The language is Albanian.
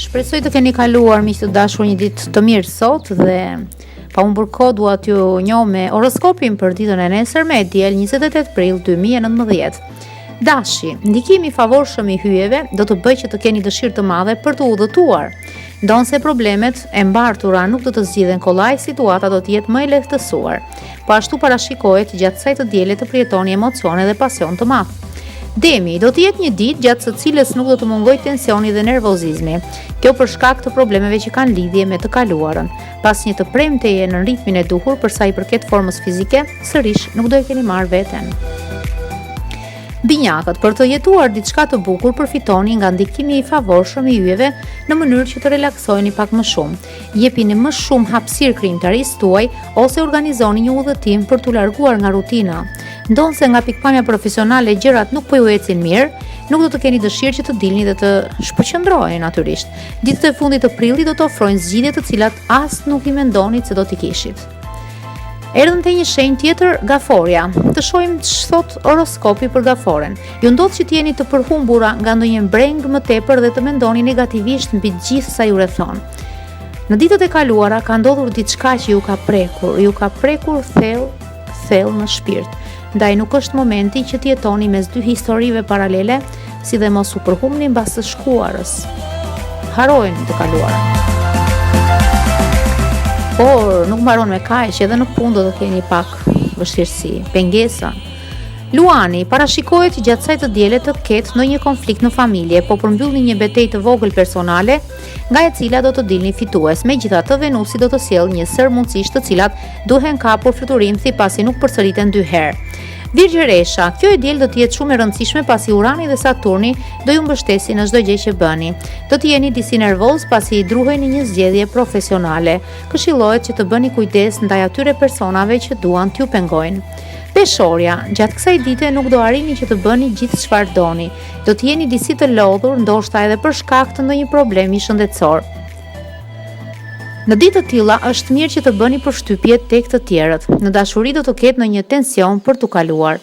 Shpresoj të keni kaluar miq të dashur një ditë të mirë sot dhe pa humbur kohë dua t'ju njoh me horoskopin për ditën e nesërme e diel 28 prill 2019. Dashi, ndikimi i favorshëm i hyjeve do të bëjë që të keni dëshirë të madhe për të udhëtuar. Ndonse problemet e mbartura nuk do të zgjidhen kollaj, situata do të jetë më e lehtësuar. Po ashtu parashikohet gjatë kësaj të dielë të përjetoni emocione dhe pasion të madh. Demi, do të jetë një ditë gjatë së cilës nuk do të mungojë tensioni dhe nervozizmi. Kjo për shkak të problemeve që kanë lidhje me të kaluarën. Pas një të premteje në ritmin e duhur për sa i përket formës fizike, sërish nuk do e keni marrë veten. Binjakët, për të jetuar diçka të bukur përfitoni nga ndikimi i favorshëm i yjeve në mënyrë që të relaksoheni pak më shumë. Jepini më shumë hapësirë krijimtarisë tuaj ose organizoni një udhëtim për t'u larguar nga rutina. Ndonse nga pikpamja profesionale gjërat nuk po ju ecin mirë, nuk do të keni dëshirë që të dilni dhe të shpërqendroheni natyrisht. Ditët e fundit të prillit do të ofrojnë zgjidhje të cilat as nuk i mendonit se do t'i kishit. Erdhën te një shenjë tjetër, Gaforia. Të shohim ç'thot thot horoskopi për Gaforen. Ju ndodh që t'jeni të përhumbura nga ndonjë breng më tepër dhe të mendoni negativisht mbi gjithë sa ju rrethon. Në ditët e kaluara ka ndodhur diçka që ju ka prekur thellë në shpirt. Ndaj nuk është momenti që të jetoni mes dy historive paralele, si dhe mos u përhumbni mbas së shkuarës. Harojeni të kaluarën. Por nuk mbaron me kaq, edhe në punë do të keni pak vështirësi, pengesa. Luani, parashikohet gjatë kësaj të diele të ketë ndonjë konflikt në familje, po përmbyllni një betejë të vogël personale, nga e cila do të dilni fitues. Megjithatë, Venusi do të sjellë një sër mundësish të cilat duhen kapur fluturim pasi nuk përsëriten dy herë. Virgjëresha, kjo e diel do të jetë shumë e rëndësishme pasi Urani dhe Saturni do ju mbështesin në çdo gjë që bëni. Do të jeni disi nervoz pasi i druheni një zgjedhje profesionale. Këshillohet që të bëni kujdes ndaj atyre personave që duan t'ju pengojnë. Peshorja, gjatë kësaj dite nuk do arrini që të bëni gjithë çfarë doni. Do të jeni disi të lodhur, ndoshta edhe për shkak të ndonjë problemi shëndetësor. Në ditë të tilla është mirë që të bëni përshtypje tek të tjerët. Në dashuri do të ketë ndonjë tension për t'u kaluar.